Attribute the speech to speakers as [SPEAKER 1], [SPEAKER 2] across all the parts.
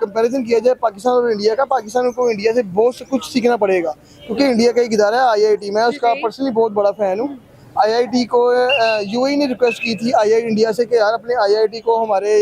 [SPEAKER 1] Comparison किया जाए पाकिस्तान और इंडिया का, पाकिस्तान को इंडिया से बहुत कुछ सीखना पड़ेगा, क्योंकि इंडिया का एक इदारा है आईआईटी, मैं उसका पर्सनली बहुत बड़ा फैन हूँ। आईआईटी को यूएई ने रिक्वेस्ट की थी आई इंडिया से कि यार अपने आईआईटी को हमारे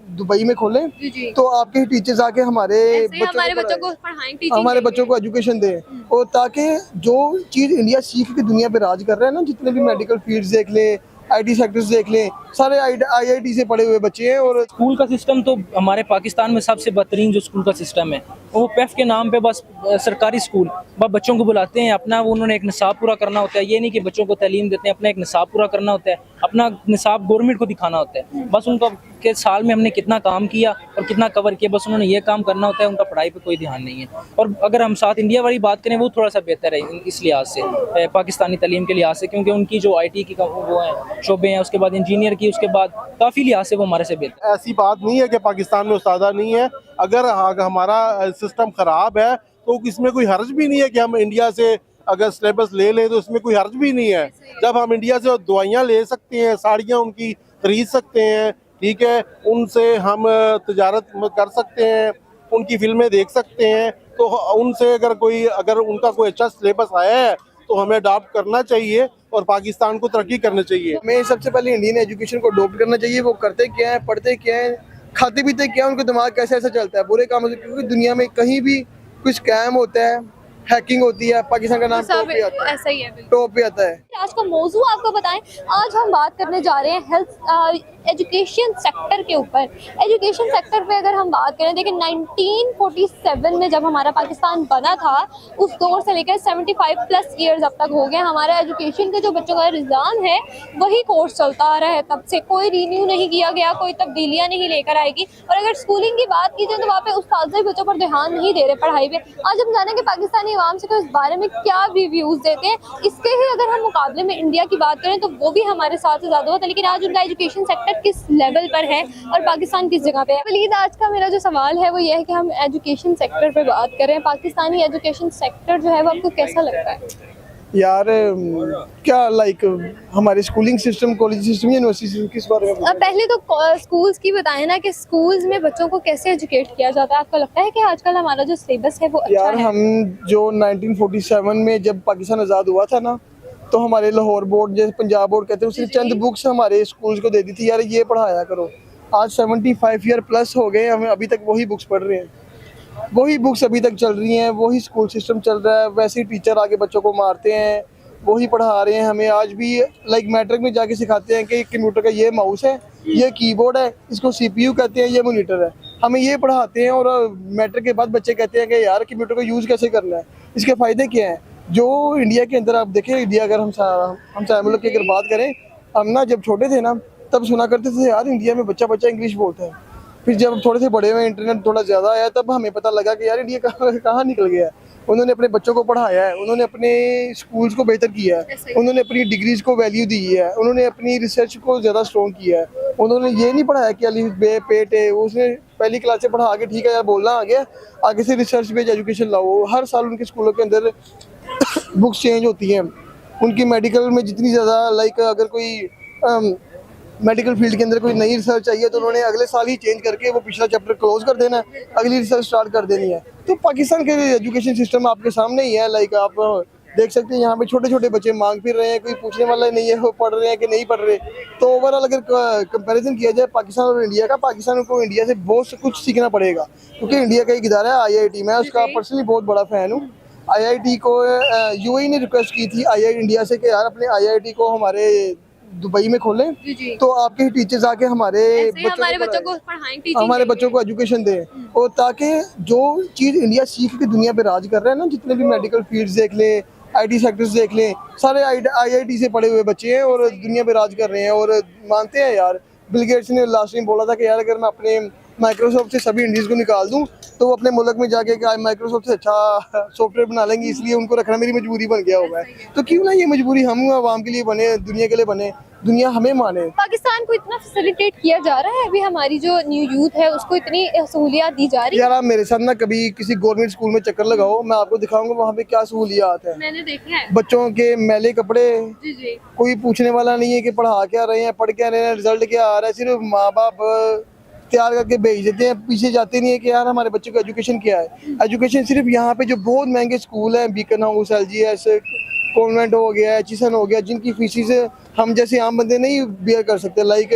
[SPEAKER 1] दुबई में खोलें,
[SPEAKER 2] जी।
[SPEAKER 1] तो आपके टीचर्स आके हमारे
[SPEAKER 2] बच्चों को पढ़ाएं,
[SPEAKER 1] हमारे बच्चों को एजुकेशन दें, और ताकि जो चीज़ इंडिया सीख के दुनिया पे राज कर रहा है ना, जितने भी मेडिकल फील्ड्स देख ले, आईटी सेक्टर्स देख लें, सारे आईआईटी से पढ़े हुए बच्चे हैं। और
[SPEAKER 3] स्कूल का सिस्टम तो हमारे पाकिस्तान में सबसे बेहतरीन जो स्कूल का सिस्टम है वो पेफ के नाम पे बस सरकारी स्कूल बस बच्चों को बुलाते हैं, अपना वो उन्होंने एक निसाब पूरा करना होता है। ये नहीं कि बच्चों को तालीम देते हैं, अपना एक निसाब पूरा करना होता है, अपना निसाब गवर्नमेंट को दिखाना होता है। बस उनका के साल में हमने कितना काम किया और कितना कवर किया, बस उन्होंने ये काम करना होता है, उनका पढ़ाई पे कोई ध्यान नहीं है। और अगर हम साथ इंडिया वाली बात करें वो थोड़ा सा बेहतर है इस लिहाज से, पाकिस्तानी तालीम के लिहाज से, क्योंकि उनकी जो आईटी की वो है शोबे हैं, उसके बाद इंजीनियर की, उसके बाद काफ़ी लिहाज से वो हमारे से बेहतर।
[SPEAKER 4] ऐसी बात नहीं है कि पाकिस्तान में उस्तादा नहीं है। अगर हमारा सिस्टम खराब है तो इसमें कोई हर्ज भी नहीं है कि हम इंडिया से अगर सिलेबस ले लें, तो इसमें कोई हर्ज भी नहीं है। जब हम इंडिया से दवाइयाँ ले सकते हैं, साड़ियाँ उनकी खरीद सकते हैं, ठीक है, उनसे हम तजारत कर सकते हैं, उनकी फिल्में देख सकते हैं, तो उनसे अगर उनका कोई अच्छा सिलेबस आया है तो हमें अडॉप्ट करना चाहिए और पाकिस्तान को तरक्की करनी चाहिए।
[SPEAKER 1] हमें सबसे पहले इंडियन एजुकेशन को अडॉप्ट करना चाहिए। वो करते क्या है, पढ़ते क्या है, खाते पीते क्या है, उनका दिमाग कैसे ऐसा चलता है बुरे कामों से, क्योंकि दुनिया में कहीं भी कुछ स्कैम होता है, हैकिंग होती है, पाकिस्तान का नाम टॉप पे आता है,
[SPEAKER 2] ऐसा ही है।
[SPEAKER 1] टॉप पे आता है।
[SPEAKER 2] आज का मौजू आपको बताएं, आज हम बात करने जा रहे हैं हेल्थ एजुकेशन सेक्टर के ऊपर। एजुकेशन सेक्टर पे अगर हम बात करें, देखिए 1947 में जब हमारा पाकिस्तान बना था, उस दौर से लेकर 75 प्लस ईयर्स अब तक हो गए। हमारा एजुकेशन के जो बच्चों का निज़ाम है वही कोर्स चलता आ रहा है, तब से कोई रिन्यू नहीं किया गया, कोई तब्दीलियाँ नहीं लेकर आएगी। और अगर स्कूलिंग की बात की जाए तो वहाँ पे उस्ताद बच्चों पर ध्यान नहीं दे रहे पढ़ाई पे। आज हम जानेंगे पाकिस्तानी अवाम से तो इस बारे में क्या रिव्यूज़ देते हैं। इसके ही अगर हम मुकाबले में इंडिया की बात करें तो वो भी हमारे साथ से ज़्यादा होता है, लेकिन आज उनका एजुकेशन सेक्टर किस लेवल पर है और पाकिस्तान किस जगह पे है। वलीद, आज का मेरा जो सवाल है वो ये है कि हम एजुकेशन सेक्टर पे बात करें, पाकिस्तानी एजुकेशन सेक्टर जो है वो आपको कैसा लगता है?
[SPEAKER 1] यार क्या हमारे schooling system, college system, university system, किस बारे में?
[SPEAKER 2] पहले तो स्कूल्स की बताएं ना कि स्कूल्स में बच्चों को कैसे एजुकेट किया जाता है। आपको लगता है कि आजकल हमारा जो सिलेबस है वो अच्छा
[SPEAKER 1] यार
[SPEAKER 2] है?
[SPEAKER 1] हम जो 1947 में जब पाकिस्तान आज़ाद हुआ था ना, तो हमारे लाहौर बोर्ड, जैसे पंजाब बोर्ड कहते हैं, उसने चंद बुक्स हमारे स्कूल्स को दे दी थी, यार ये पढ़ाया करो। आज 75 ईयर प्लस हो गए, हमें अभी तक वही बुक्स पढ़ रहे हैं, वही बुक्स अभी तक चल रही हैं, वही स्कूल सिस्टम चल रहा है, वैसे ही टीचर आगे बच्चों को मारते हैं, वही पढ़ा रहे हैं हमें। आज भी मैट्रिक में जाके सिखाते हैं कि कंप्यूटर का ये माउस है, ये कीबोर्ड है, इसको सीपीयू कहते हैं, ये मॉनिटर है, हमें ये पढ़ाते हैं। और मैट्रिक के बाद बच्चे कहते हैं कि यार कंप्यूटर को यूज़ कैसे करना है, इसके फ़ायदे क्या हैं। जो इंडिया के अंदर आप देखें, इंडिया अगर हम सारे मुल्क की अगर बात करें, हम ना जब छोटे थे ना तब सुना करते थे यार इंडिया में बच्चा बच्चा इंग्लिश बोलता है। फिर जब थोड़े से बड़े हुए, इंटरनेट थोड़ा ज़्यादा आया, तब हमें पता लगा कि यार इंडिया कहाँ निकल गया है। उन्होंने अपने बच्चों को पढ़ाया है, उन्होंने अपने स्कूल्स को बेहतर किया है, उन्होंने अपनी डिग्रीज को वैल्यू दी है, उन्होंने अपनी रिसर्च को ज़्यादा स्ट्रॉन्ग किया है। उन्होंने ये नहीं पढ़ाया कि अली बे पेट है, उसने पहली क्लास से पढ़ा के ठीक है यार बोलना आ गया, आगे से रिसर्च बेस्ड एजुकेशन लाओ। हर साल उनके स्कूलों के अंदर बुक्स चेंज होती हैं, उनकी मेडिकल में जितनी ज़्यादा अगर कोई मेडिकल फील्ड के अंदर कोई नई रिसर्च चाहिए तो उन्होंने अगले साल ही चेंज करके वो पिछला चैप्टर क्लोज कर देना है, अगली रिसर्च स्टार्ट कर देनी है। तो पाकिस्तान के एजुकेशन सिस्टम आपके सामने ही है। आप देख सकते हैं यहाँ पे छोटे छोटे बच्चे मांग फिर रहे हैं, कोई पूछने वाला नहीं है वो पढ़ रहे हैं कि नहीं पढ़ रहे। तो ओवरऑल अगर कंपैरिजन किया जाए पाकिस्तान और इंडिया का, पाकिस्तान को इंडिया से बहुत कुछ सीखना पड़ेगा, क्योंकि इंडिया का एक इदारा है आईआईटी, मैं उसका पर्सनली बहुत बड़ा फैन हूँ। आईआईटी को यूएई ने रिक्वेस्ट की थी आई इंडिया से कि यार अपने आईआईटी को हमारे दुबई में खोलें, तो आपके टीचर्स आके हमारे बच्चों को पढ़ाएं, हमारे बच्चों को एजुकेशन दें, और ताकि जो चीज़ इंडिया सीख के दुनिया पे राज कर रहा है ना, जितने भी मेडिकल फील्ड्स देख लें, आईटी सेक्टर्स देख लें, सारे आईआईटी से पढ़े हुए बच्चे हैं और दुनिया पे राज कर रहे हैं। और मानते हैं यार, बिल गेट्स ने लास्ट टाइम बोला था कि यार अगर मैं अपने माइक्रोसॉफ्ट से सभी इंडियंस को निकाल दूं तो वो अपने मुल्क में जाके माइक्रोसॉफ्ट से अच्छा सॉफ्टवेयर बना लेंगे, इसलिए उनको रखना मेरी मजबूरी बन गया हुआ है। तो क्यों ना ये मजबूरी हम आवाम के लिए बने, दुनिया के लिए बने, दुनिया हमें माने।
[SPEAKER 2] पाकिस्तान को इतना फैसिलिटेट किया जा रहा है, अभी हमारी जो न्यू यूथ है उसको इतनी सहूलियात दी जा रही है।
[SPEAKER 1] यार आप मेरे साथ ना कभी किसी गवर्नमेंट स्कूल में चक्कर लगाओ, मैं आपको दिखाऊंगा वहाँ पे क्या सहूलियात है।
[SPEAKER 2] मैंने देखा है,
[SPEAKER 1] बच्चों के मैले कपड़े,
[SPEAKER 2] जी।
[SPEAKER 1] कोई पूछने वाला नहीं है कि पढ़ा क्या रहे हैं, पढ़ क्या रहे हैं, रिजल्ट क्या आ रहा है, सिर्फ माँ बाप तैयार करके भेज देते हैं, पीछे जाते नहीं है कि यार हमारे बच्चों का एजुकेशन क्या है। एजुकेशन सिर्फ यहाँ पे जो बहुत महंगे स्कूल हैं, बीकन हाउस, LGS, कॉन्वेंट हो गया, एचिसन हो गया, जिनकी फीसिस हम जैसे आम बंदे नहीं बियर कर सकते। लाइक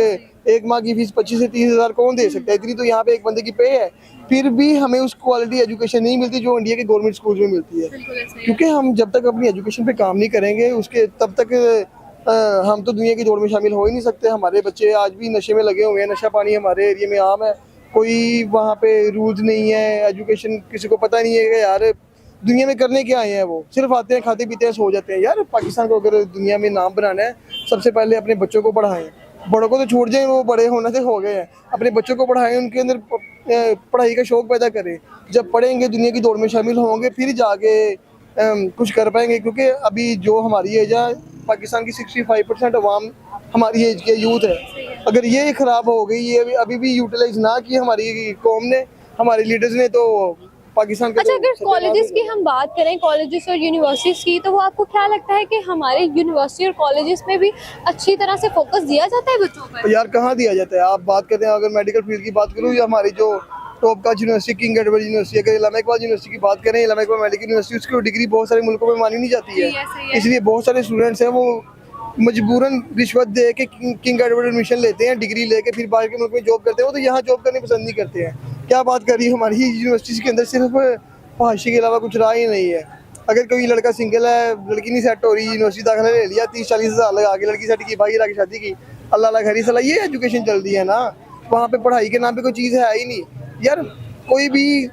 [SPEAKER 1] एक माह की फीस 25 से 30 हज़ार कौन दे सकता है, इतनी तो यहाँ पे एक बंदे की पे है। फिर भी हमें उस क्वालिटी एजुकेशन नहीं मिलती जो इंडिया के गवर्नमेंट स्कूल में मिलती है, क्योंकि हम जब तक अपनी एजुकेशन पे काम नहीं करेंगे उसके तब तक हम तो दुनिया की दौड़ में शामिल हो ही नहीं सकते। हमारे बच्चे आज भी नशे में लगे हुए हैं, नशा पानी हमारे एरिया में आम है, कोई वहाँ पे रूल्स नहीं है, एजुकेशन किसी को पता नहीं है कि यार दुनिया में करने क्या आए हैं। वो सिर्फ आते हैं, खाते पीते हैं, सो जाते हैं। यार पाकिस्तान को अगर दुनिया में नाम बनाना है, सबसे पहले अपने बच्चों को पढ़ाएं। बड़ों को तो छोड़ जाएं, वो बड़े होने से हो गए हैं, अपने बच्चों को पढ़ाएं, उनके अंदर पढ़ाई का शौक पैदा करें। जब पढ़ेंगे, दुनिया की दौड़ में शामिल होंगे, फिर जाके कुछ कर पाएंगे। क्योंकि अभी जो हमारी एज है, पाकिस्तान की 65% अवाम हमारी एज के यूथ है। अगर ये ख़राब हो गई, ये अभी भी यूटिलाइज ना की हमारी कौम ने, हमारे लीडर्स ने, तो पाकिस्तान
[SPEAKER 2] अच्छा, अगर कॉलेजेस की हम बात करें, कॉलेजेस और यूनिवर्सिटीज़ की, तो वो आपको क्या लगता है कि हमारे यूनिवर्सिटी और कॉलेजेस में भी अच्छी तरह से फोकस दिया जाता है बच्चों पर?
[SPEAKER 1] यार कहाँ दिया जाता है। आप बात करते हैं, अगर मेडिकल फील्ड की बात करूँ, या हमारी जो टॉप का यूनिवर्सिटी किंग एडवर्ड यूनिवर्सिटी, अगर इलामा इकबाल यूनिवर्सिटी की बात करें, इलामा इकबाल मेडिकल यूनिवर्सिटी, उसकी डिग्री बहुत सारे मुल्कों में मानी नहीं जाती है। इसलिए बहुत सारे स्टूडेंट्स हैं वो मजबूरन रिश्वत दे के किंग एडवर्ड एडमिशन लेते हैं, डिग्री लेके फिर बाहर के मुल्क में जॉब करते हैं। वो तो यहाँ जॉब करनी पसंद नहीं करते हैं। क्या बात कर रही है, हमारी यूनिवर्सिटी के अंदर सिर्फ पढ़ाई के अलावा कुछ रहा ही नहीं है। अगर कोई लड़का सिंगल है, लड़की नहीं सेट हो रही, यूनिवर्सिटी दाखिला ले लिया, 30-40 हज़ार लगा के लड़की सेट की, भाई लगा के शादी की, अल्लाह खैरी सलाह, ये एजुकेशन चल रही है ना। वहाँ पे पढ़ाई के नाम पे कोई चीज़ है ही नहीं यार। कोई भी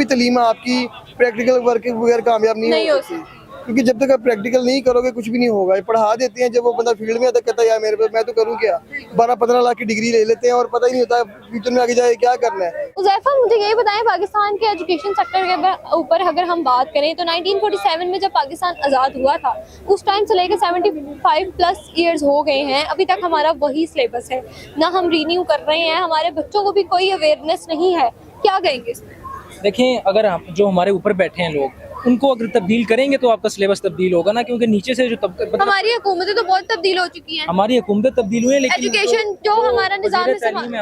[SPEAKER 1] तलीम आपकी प्रैक्टिकल वर्क बगैर कामयाब नहीं हो सकती, क्योंकि जब तक आप प्रैक्टिकल नहीं करोगे कुछ भी नहीं होगा। ये पढ़ा देते हैं, जब वो बंदा फील्ड में आता कहता है यार मेरे पे, मैं तो करूँ क्या, 12-15 लाख की डिग्री ले लेते हैं और पता ही नहीं होता फ्यूचर में आगे जाए क्या करना है।
[SPEAKER 2] उज़ैफा, मुझे ये बताएं, पाकिस्तान के एजुकेशन सेक्टर के ऊपर अगर हम बात करें तो 1947 में जब पाकिस्तान आज़ाद हुआ था, उस टाइम से लेकर 75+ ईयर्स हो गए हैं, अभी तक हमारा वही सिलेबस है, ना हम रीन्यू कर रहे हैं, हमारे बच्चों को भी कोई अवेयरनेस नहीं है। क्या कहेंगे इसमें?
[SPEAKER 3] देखिए, अगर हम जो हमारे ऊपर बैठे हैं लोग, उनको अगर तब्दील करेंगे तो आपका सिलेबस तब्दील होगा ना, क्योंकि नीचे से जो
[SPEAKER 2] हमारी हुकूमतें तो बहुत तब्दील हो चुकी हैं,
[SPEAKER 3] हमारी हुकूमतें तब्दील हुई है, लेकिन
[SPEAKER 2] एजुकेशन जो हमारा निज़ाम है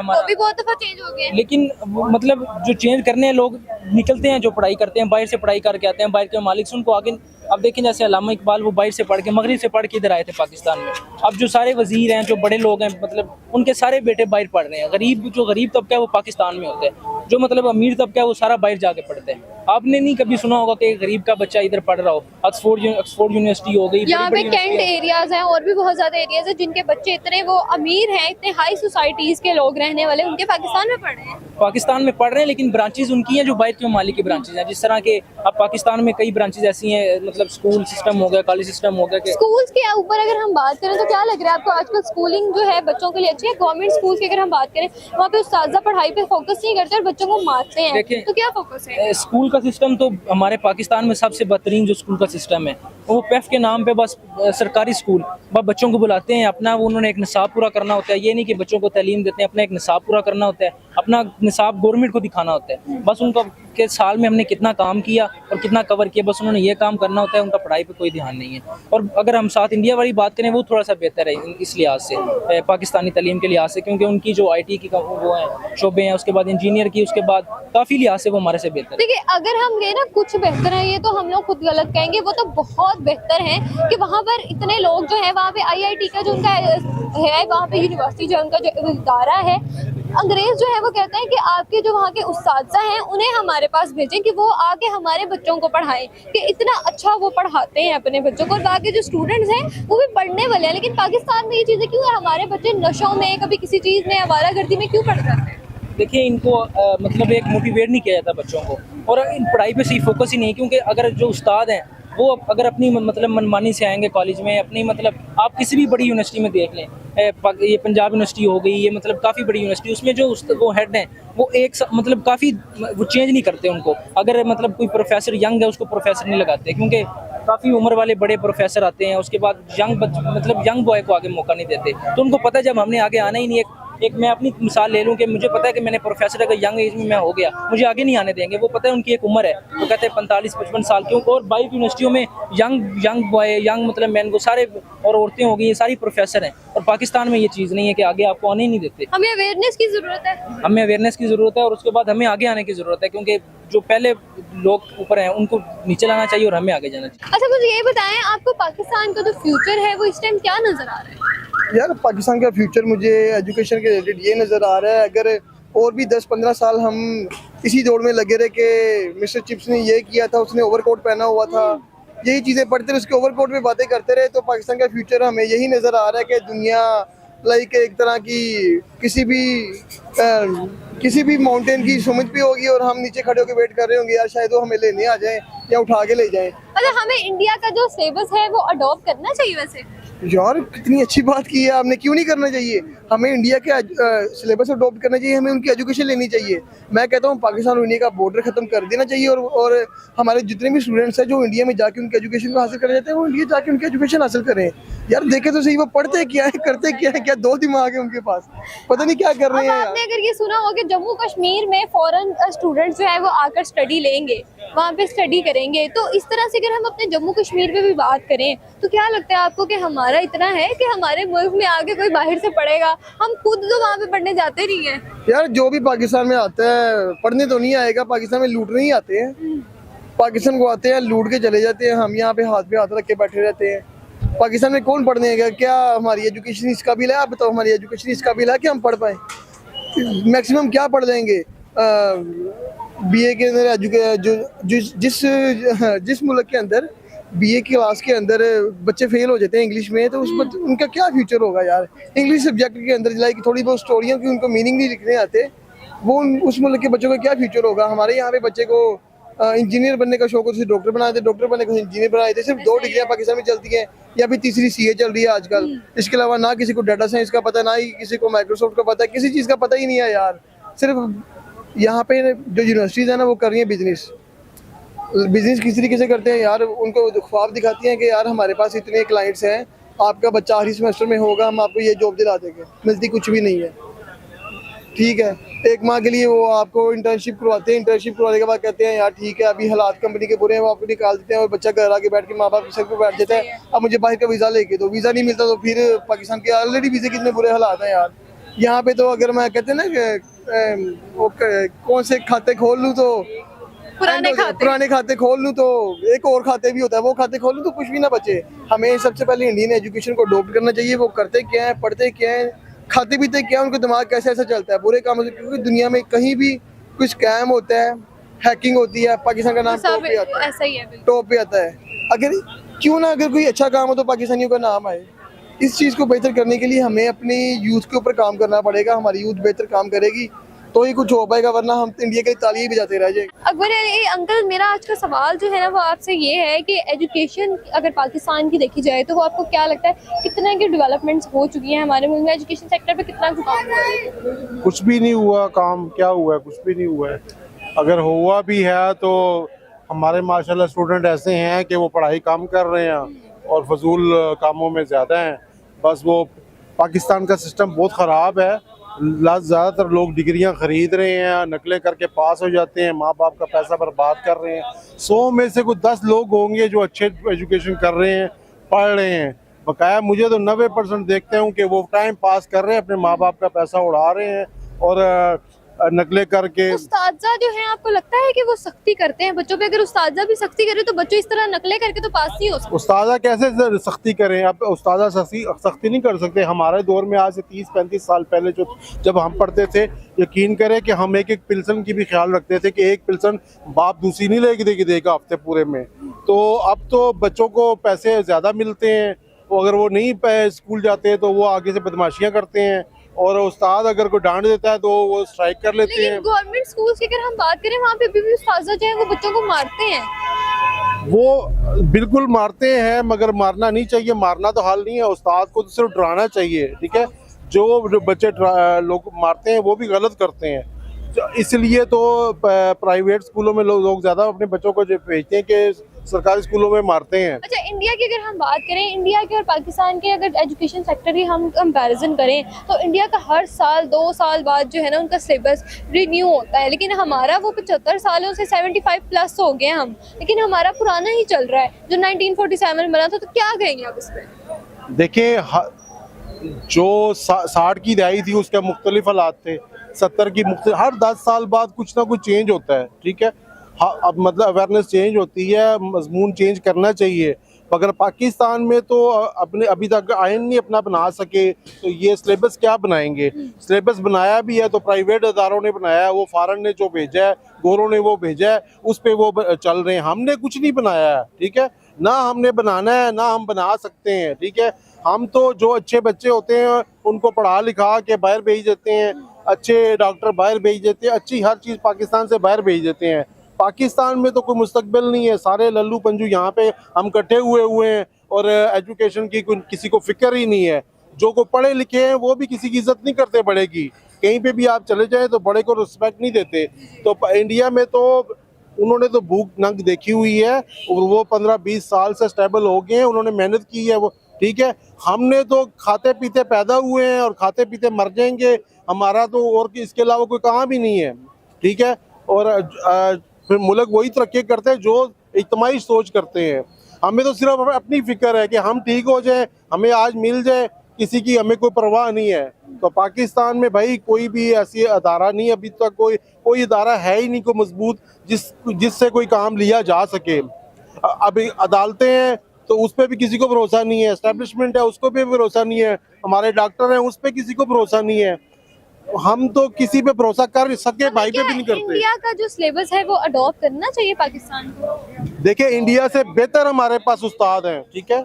[SPEAKER 2] वो भी बहुत दफ़ा चेंज हो गया।
[SPEAKER 3] लेकिन मतलब जो चेंज करने हैं लोग निकलते हैं, जो पढ़ाई करते हैं, बाहर से पढ़ाई करके आते हैं, बाहर के मालिक से उनको आगे। अब देखें, जैसे अल्लामा इकबाल, वो बाहर से पढ़ के, मगरिब से पढ़ के इधर आए थे पाकिस्तान में। अब जो सारे वजीर हैं, जो बड़े लोग हैं, मतलब उनके सारे बेटे बाहर पढ़ रहे हैं। जो गरीब तबका है वो पाकिस्तान में होता है, जो मतलब अमीर तबका है वो सारा बाहर जाके पढ़ते हैं। आपने नहीं कभी सुना होगा कि गरीब का बच्चा इधर पढ़ रहा हो। ऑक्सफोर्ड यूनिवर्सिटी हो गई,
[SPEAKER 2] यहाँ पे कैंट एरियाज हैं और भी बहुत ज़्यादा एरियाज हैं जिनके बच्चे इतने वो अमीर हैं, इतने हाई सोसाइटीज़ के लोग रहने वाले, उनके पाकिस्तान में पढ़ रहे हैं।
[SPEAKER 3] पाकिस्तान में पढ़ रहे हैं, लेकिन ब्रांचेज उनकी हैं जो बाहर के ममालिक की ब्रांचेज हैं। जिस तरह के अब पाकिस्तान में कई ब्रांचेज ऐसी हैं, मतलब स्कूल सिस्टम हो गया, कॉलेज सिस्टम हो गया।
[SPEAKER 2] स्कूल्स के ऊपर अगर हम बात करें तो क्या लग रहा है आपको, आजकल स्कूलिंग जो है बच्चों के लिए अच्छी है? गवर्नमेंट स्कूल की अगर हम बात करें, वहाँ पे उस्ताद पढ़ाई पे फोकस नहीं करते और बच्चों को मारते हैं, तो क्या फोकस है?
[SPEAKER 3] स्कूल का सिस्टम तो हमारे पाकिस्तान में सबसे बेहतरीन जो स्कूल का सिस्टम है, वो पेफ के नाम पे बस सरकारी स्कूल बच्चों को बुलाते हैं, अपना उन्होंने एक निसाब पूरा करना होता है। ये नहीं कि बच्चों को तालीम देते हैं, अपना एक निसाब पूरा करना होता है, अपना निसाब गवर्नमेंट को दिखाना होता है। बस उनका के साल में हमने कितना काम किया और कितना कवर किया, बस उन्होंने ये काम करना होता है, उनका पढ़ाई पे कोई ध्यान नहीं है। और अगर हम साउथ इंडिया वाली बात करें, वो थोड़ा सा बेहतर है इस लिहाज से, पाकिस्तानी तालीम के लिहाज से, क्योंकि उनकी जो IT की वो हैं शोबे हैं, उसके बाद इंजीनियर की, उसके बाद काफ़ी लिहाज से वो हमारे से बेहतर है।
[SPEAKER 2] देखिए, अगर हम कहें ना कुछ बेहतर है, ये तो हम लोग खुद गलत कहेंगे, वो तो बहुत बेहतर है कि वहाँ पर इतने लोग जो है, वहाँ पे IIT का जो उनका है, वहाँ पे यूनिवर्सिटी जो उनका जो इदारा है, अंग्रेज जो है वो कहते हैं कि आपके जो वहाँ के उस्ताद हैं उन्हें हमारे पास भेजें कि वो आके हमारे बच्चों को पढ़ाएं, कि इतना अच्छा वो पढ़ाते हैं अपने बच्चों को, और बाकी जो स्टूडेंट्स हैं वो भी पढ़ने वाले हैं। लेकिन पाकिस्तान में ये चीज़ें क्यों है? हमारे बच्चे नशों में, कभी किसी चीज़ में, आवारागर्दी में क्यों पढ़ जाते हैं?
[SPEAKER 3] देखिए, इनको मतलब एक मोटिवेट नहीं किया जाता बच्चों को, और इन पढ़ाई पे सही फोकस ही नहीं, क्योंकि अगर जो उस्ताद हैं वो अगर अपनी मतलब मनमानी से आएंगे कॉलेज में, अपनी मतलब आप किसी भी बड़ी यूनिवर्सिटी में देख लें, ये पंजाब यूनिवर्सिटी हो गई, ये मतलब काफ़ी बड़ी यूनिवर्सिटी, उसमें जो वो हेड हैं वो एक मतलब काफ़ी वो चेंज नहीं करते उनको। अगर मतलब कोई प्रोफेसर यंग है, उसको प्रोफेसर नहीं लगाते, क्योंकि काफ़ी उम्र वाले बड़े प्रोफेसर आते हैं, उसके बाद यंग बॉय को आगे मौका नहीं देते। तो उनको पता है जब हमने आगे आना ही नहीं है। एक मैं अपनी मिसाल ले लूँ कि मुझे पता है कि मैंने प्रोफेसर अगर यंग एज में मैं हो गया, मुझे आगे नहीं आने देंगे। वो पता है उनकी एक उम्र है, वो कहते हैं 45-55 साल क्यों। और 22 यूनिवर्सिटियों में यंग बॉय, यंग मतलब मैन को सारे, और औरतें हो गई, ये सारी प्रोफेसर हैं। और पाकिस्तान में ये चीज़ नहीं है कि आगे आपको आने ही नहीं देते।
[SPEAKER 2] हमें अवेयरनेस की जरूरत है।
[SPEAKER 3] हमें अवेयरनेस की ज़रूरत है और उसके बाद हमें आगे आने की ज़रूरत है, क्योंकि जो पहले लोग ऊपर हैं उनको नीचे लाना चाहिए और हमें आगे जाना चाहिए।
[SPEAKER 2] अच्छा मुझे ये बताएं, आपको पाकिस्तान का जो फ्यूचर है वो इस टाइम क्या नजर आ रहा है?
[SPEAKER 1] यार पाकिस्तान का फ्यूचर मुझे एजुकेशन के रिलेटेड ये नज़र आ रहा है, अगर और भी 10-15 साल हम इसी दौड़ में लगे रहे कि मिस्टर चिप्स ने ये किया था, उसने ओवरकोट पहना हुआ था, यही चीज़ें पढ़ते रहे, उसके ओवरकोट में बातें करते रहे, तो पाकिस्तान का फ्यूचर हमें यही नज़र आ रहा है कि दुनिया लाइक एक तरह की किसी भी माउंटेन की सुमित पे होगी और हम नीचे खड़े होकर वेट कर रहे होंगे यार शायद वो हमें लेने आ जाए या उठा के ले जाए।
[SPEAKER 2] अच्छा हमें इंडिया का जो सिलेबस है वो अडॉप्ट करना चाहिए वैसे?
[SPEAKER 1] यार कितनी अच्छी बात की है आपने, क्यों नहीं करना चाहिए? हमें इंडिया के सिलेबस अडॉप्ट करना चाहिए, हमें उनकी एजुकेशन लेनी चाहिए। मैं कहता हूँ पाकिस्तान और इंडिया का बॉर्डर खत्म कर देना चाहिए और हमारे जितने भी स्टूडेंट्स हैं जो इंडिया में जाके उनकी एजुकेशन को हासिल करना चाहते हैं वो इंडिया जाके उनकी एजुकेशन हासिल करें। यार देखे तो सही, वो पढ़ते क्या है, करते क्या है, क्या दो दिमाग है उनके पास, पता नहीं क्या कर रहे
[SPEAKER 2] अब
[SPEAKER 1] हैं
[SPEAKER 2] आपने
[SPEAKER 1] यार।
[SPEAKER 2] अगर ये सुना हो कि जम्मू कश्मीर में फॉरेन स्टूडेंट्स जो है वो आकर स्टडी लेंगे, वहाँ पे स्टडी करेंगे, तो इस तरह से अगर हम अपने जम्मू कश्मीर पे भी बात करें तो क्या लगता है आपको कि हमारा इतना है कि हमारे मुल्क में आके कोई बाहर से पढ़ेगा? हम खुद तो वहाँ पे पढ़ने जाते नहीं है।
[SPEAKER 1] यार जो भी पाकिस्तान में आता है पढ़ने तो नहीं आएगा, पाकिस्तान में लूटने ही आते हैं। पाकिस्तान को आते हैं लूट के चले जाते हैं, हम यहाँ पे हाथ रख के बैठे रहते हैं। पाकिस्तान में कौन पढ़ने आएगा? क्या हमारी एजुकेशन इस काबिल है? आप बताओ, हमारी एजुकेशन इस काबिल है कि हम पढ़ पाए? मैक्सिमम क्या पढ़ लेंगे? बीए के अंदर जिस मुल्क के अंदर बीए की क्लास के अंदर बच्चे फेल हो जाते हैं इंग्लिश में, तो उनका क्या फ्यूचर होगा यार? इंग्लिश सब्जेक्ट के अंदर लाइक थोड़ी बहुत स्टोरियाँ की उनको मीनिंग नहीं लिखने आते, वो उस मुल्क के बच्चों का क्या फ्यूचर होगा? हमारे यहाँ पे बच्चे को इंजीनियर बनने का शौक होता है, डॉक्टर बना देते, डॉक्टर बनने का इंजीनियर बना देते। सिर्फ 2 डिग्रियाँ पाकिस्तान में चलती हैं या फिर तीसरी सीए चल रही है आजकल। इसके अलावा ना किसी को डाटा साइंस का पता, ना ही किसी को माइक्रोसॉफ्ट का पता है, किसी चीज़ का पता ही नहीं है यार। सिर्फ यहाँ पे जो यूनिवर्सिटीज़ है ना वो कर रही है बिजनेस किस तरीके से करते हैं यार, उनको ख्वाब दिखाती हैं कि यार हमारे पास इतने क्लाइंट्स हैं, आपका बच्चा आखिरी सेमेस्टर में होगा, हम आपको ये जॉब दिला देंगे। मिलती कुछ भी नहीं है, ठीक है। 1 माह के लिए वो आपको इंटर्नशिप करवाते हैं, इंटर्नशिप करवाने के बाद कहते हैं यार ठीक है अभी हालात कंपनी के बुरे हैं, वो आपको निकाल देते हैं और बच्चा घर आके बैठ के माँ बाप के सर पर बैठ जाता है अब मुझे बाहर का वीज़ा लेके दो। वीज़ा नहीं मिलता तो फिर पाकिस्तान के ऑलरेडी वीज़े कितने बुरे हालात हैं यार। यहाँ पे तो अगर मैं कहते हैं ना वो कौन से खाते खोल लूँ तो पुराने खाते खोल लूँ तो एक और खाते भी होता है, वो खाते खोल लूँ तो कुछ भी ना बचे। हमें सबसे पहले इंडियन एजुकेशन को अडॉप्ट करना चाहिए। वो करते क्या है, पढ़ते क्या है, खाते पीते क्या है, उनको दिमाग कैसे ऐसा चलता है बुरे कामों से, क्योंकि दुनिया में कहीं भी कुछ स्कैम होता है, हैकिंग होती है, पाकिस्तान का नाम टॉप पे आता है,
[SPEAKER 2] ऐसा ही है,
[SPEAKER 1] टॉप पे आता है। अगर क्यों ना अगर कोई अच्छा काम हो तो पाकिस्तानियों का नाम आए। इस चीज़ को बेहतर करने के लिए हमें अपनी यूथ के ऊपर काम करना पड़ेगा। हमारी यूथ बेहतर काम करेगी तो ही कुछ हो पाएगा, वरना हम इंडिया के तालियां बजाते रह जाएंगे।
[SPEAKER 2] अकबर अंकल, मेरा आज का सवाल जो है ना वो आपसे ये है कि एजुकेशन अगर पाकिस्तान की देखी जाए तो वो आपको क्या लगता है कितना की डेवलपमेंट्स हो चुकी हैं हमारे मुल्क में? एजुकेशन सेक्टर पे कितना काम हुआ है?
[SPEAKER 4] कुछ भी नहीं हुआ काम। क्या हुआ है? कुछ भी नहीं हुआ है। अगर हुआ भी है तो हमारे माशाल्लाह स्टूडेंट ऐसे हैं कि वो पढ़ाई कम कर रहे हैं और फजूल कामों में ज़्यादा हैं। बस वो पाकिस्तान का सिस्टम बहुत ख़राब है। ज़्यादातर लोग डिग्रियां ख़रीद रहे हैं, नकलें करके पास हो जाते हैं, माँ बाप का पैसा बर्बाद कर रहे हैं। 100 में से कुछ 10 लोग होंगे जो अच्छे एजुकेशन कर रहे हैं, पढ़ रहे हैं। बकाया मुझे तो 90% देखते हूँ कि वो टाइम पास कर रहे हैं, अपने माँ बाप का पैसा उड़ा रहे हैं और नकलें करके।
[SPEAKER 2] उस्तादा जो है आपको लगता है कि वो सख्ती करते हैं बच्चों पे? अगर उस्तादा भी सख्ती करे तो बच्चों इस तरह नकलें करके तो पास नहीं हो सकते।
[SPEAKER 4] उस्तादा कैसे सख्ती करें? अब उस्तादा सख्ती नहीं कर सकते। हमारे दौर में आज से 30-35 साल पहले जब हम पढ़ते थे, यकीन करें कि हम एक पिल्सन की भी ख्याल रखते थे कि एक पिल्सन बाप दूसरी नहीं लेके देगा हफ्ते पूरे में। तो अब तो बच्चों को पैसे ज़्यादा मिलते हैं, तो अगर वो नहीं स्कूल जाते हैं तो वो आगे से बदमाशियाँ करते हैं और उस्ताद अगर कोई डांट देता है तो वो स्ट्राइक कर लेते हैं।
[SPEAKER 2] गवर्नमेंट स्कूल्स की अगर हम बात करें वहाँ पे अभी भी उस्ताद जो है वो बच्चों को मारते हैं।
[SPEAKER 4] वो बिल्कुल मारते हैं, मगर मारना नहीं चाहिए। मारना तो हाल नहीं है। उस्ताद को तो सिर्फ डराना चाहिए, ठीक है। जो बच्चे लोग मारते हैं वो भी गलत करते हैं। इसलिए तो प्राइवेट स्कूलों में लोग ज़्यादा अपने बच्चों को भेजते हैं कि सरकारी स्कूलों में मारते हैं।
[SPEAKER 2] अच्छा, इंडिया की अगर हम बात करें, इंडिया के और पाकिस्तान के अगर एजुकेशन सेक्टर की हम कंपैरिजन करें तो इंडिया का हर साल 2 साल बाद जो है ना उनका सिलेबस रिन्यू होता है, लेकिन हमारा वो 75 सालों से 75+ हो गए हम, लेकिन हमारा पुराना ही चल रहा है जो 1947 बना था। तो क्या कहेंगे आप इस पर?
[SPEAKER 4] देखिए जो 60 की दहाई थी उसके मुख्तलिफ हालात थे, 70 की हर 10 साल बाद कुछ ना कुछ चेंज होता है, ठीक है। हाँ, अब मतलब अवेयरनेस चेंज होती है, मजमून चेंज करना चाहिए। मगर पाकिस्तान में तो अपने अभी तक आयन नहीं अपना बना सके, तो ये सिलेबस क्या बनाएंगे। सिलेबस बनाया भी है तो प्राइवेट अदारों ने बनाया है, वो फॉरेन ने जो भेजा है, गोरों ने वो भेजा है, उस पे वो चल रहे हैं। हमने कुछ नहीं बनाया है, ठीक है, ना हमने बनाना है ना हम बना सकते हैं, ठीक है। हम तो जो अच्छे बच्चे होते हैं उनको पढ़ा लिखा के बाहर भेज देते हैं, अच्छे डॉक्टर बाहर भेज देते हैं, अच्छी हर चीज़ पाकिस्तान से बाहर भेज देते हैं। पाकिस्तान में तो कोई मुस्तकबिल नहीं है, सारे लल्लू पंजू यहाँ पे हम इकट्ठे हुए हैं और एजुकेशन की किसी को फिक्र ही नहीं है। जो को पढ़े लिखे हैं वो भी किसी की इज्जत नहीं करते बड़े की, कहीं पे भी आप चले जाए तो बड़े को रिस्पेक्ट नहीं देते। तो इंडिया में तो उन्होंने तो भूख नंग देखी हुई है और वो 15-20 साल से स्टेबल हो गए हैं, उन्होंने मेहनत की है वो, ठीक है। हमने तो खाते पीते पैदा हुए हैं और खाते पीते मर जाएंगे, हमारा तो और इसके अलावा कोई काम भी नहीं है, ठीक है। और फिर मुल्क वही तरक्की करते हैं जो इज्तिमाई सोच करते हैं। हमें तो सिर्फ अपनी फिक्र है कि हम ठीक हो जाए, हमें आज मिल जाए, किसी की हमें कोई परवाह नहीं है। तो पाकिस्तान में भाई कोई भी ऐसी अदारा नहीं, अभी तक कोई अदारा है ही नहीं को मजबूत जिससे कोई काम लिया जा सके। अभी अदालतें हैं तो उस पर भी किसी को भरोसा नहीं है, एस्टेब्लिशमेंट है उसको भी भरोसा नहीं है, हमारे डॉक्टर हैं उस पर किसी को भरोसा नहीं है। हम तो किसी पे भरोसा कर सके भाई पे भी नहीं करते।
[SPEAKER 2] इंडिया का जो सिलेबस है वो अडॉप्ट करना चाहिए पाकिस्तान को।
[SPEAKER 4] देखिए इंडिया से बेहतर हमारे पास उस्ताद हैं, ठीक है।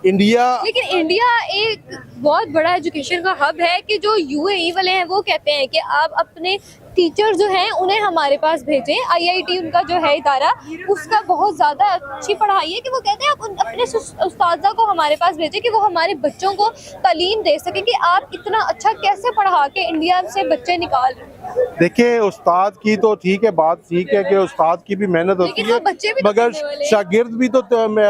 [SPEAKER 4] इंडिया,
[SPEAKER 2] लेकिन इंडिया एक बहुत बड़ा एजुकेशन का हब है कि जो यूएई वाले हैं वो कहते हैं कि आप अपने टीचर जो हैं उन्हें हमारे पास भेजें। आईआईटी उनका जो है इदारा, उसका बहुत ज़्यादा अच्छी पढ़ाई है कि वो कहते हैं आप अपने उस्तादा को हमारे पास भेजें कि वो हमारे बच्चों को तालीम दे सकें कि आप इतना अच्छा कैसे पढ़ा के इंडिया से बच्चे निकाल रहे हैं।
[SPEAKER 4] देखिए उस्ताद की तो ठीक है, बात ठीक है कि उस्ताद की भी मेहनत होती
[SPEAKER 2] लेकिन वो बच्चे
[SPEAKER 4] है,
[SPEAKER 2] भी तो
[SPEAKER 4] मगर
[SPEAKER 2] पढ़ने वाले हैं।
[SPEAKER 4] शागिर्द भी तो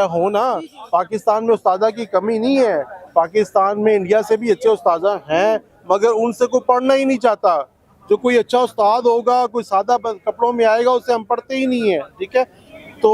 [SPEAKER 4] हो ना। पाकिस्तान में उस्तादा की कमी नहीं है, पाकिस्तान में इंडिया से भी अच्छे उस्तादा हैं, मगर उनसे कोई पढ़ना ही नहीं चाहता। जो कोई अच्छा उस्ताद होगा, कोई सादा कपड़ों में आएगा, उससे हम पढ़ते ही नहीं है, ठीक है। तो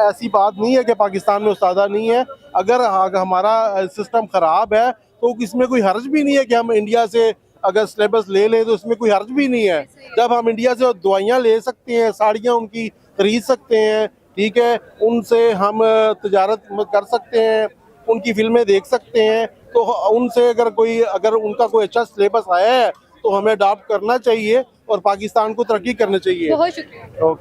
[SPEAKER 4] ऐसी बात नहीं है कि पाकिस्तान में उस्तादा नहीं है। अगर हमारा सिस्टम ख़राब है तो इसमें कोई हर्ज भी नहीं है कि हम इंडिया से अगर सिलेबस ले लें, तो इसमें कोई हर्ज भी नहीं है। जब हम इंडिया से दवाइयाँ ले सकते हैं, साड़ियाँ उनकी खरीद सकते हैं, ठीक है, उनसे हम तजारत कर सकते हैं, उनकी फिल्में देख सकते हैं, तो उनसे अगर उनका कोई अच्छा सिलेबस आया है तो हमें अडॉप्ट करना चाहिए और पाकिस्तान को तरक्की करनी चाहिए।
[SPEAKER 2] बहुत शुक्रिया।
[SPEAKER 4] ओके।